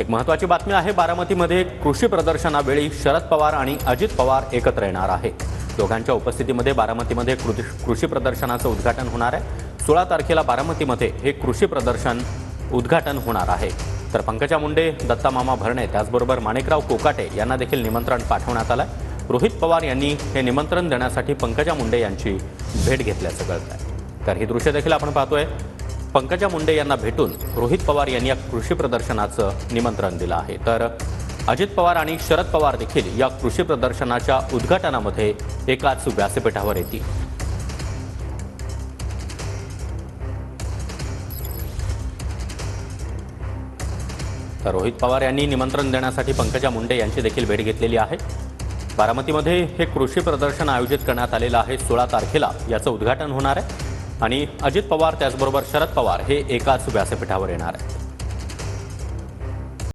एक महत्त्वाची बातमी आहे, बारामतीमध्ये कृषी प्रदर्शनावेळी शरद पवार आणि अजित पवार एकत्र येणार आहे। दोघांच्या उपस्थितीमध्ये बारामतीमध्ये कृषी प्रदर्शनाचं उद्घाटन होणार आहे। 16 तारखेला बारामतीमध्ये हे कृषी प्रदर्शन उद्घाटन होणार आहे। तर पंकजा मुंडे, दत्ता मामा भरणे, त्याचबरोबर माणिकराव कोकाटे यांना देखील निमंत्रण पाठवण्यात आलं आहे। रोहित पवार यांनी हे निमंत्रण देण्यासाठी पंकजा मुंडे यांची भेट घेतल्याचं कळतंय। तर ही दृश्य देखील आपण पाहतोय। पंकजा मुंडे यांना भेटून रोहित पवार यांनी या कृषी प्रदर्शनाचं निमंत्रण दिलं आहे। तर अजित पवार आणि शरद पवार देखील या कृषी प्रदर्शनाच्या उद्घाटनामध्ये एकाच व्यासपीठावर येतील। तर रोहित पवार यांनी निमंत्रण देण्यासाठी पंकजा मुंडे यांची देखील भेट घेतलेली आहे। बारामतीमध्ये हे कृषी प्रदर्शन आयोजित करण्यात आलेलं आहे। 16 तारखेला याचं उद्घाटन होणार आहे आणि अजित पवार त्याचबरोबर शरद पवार हे एकाच व्यासपीठावर येणार आहेत।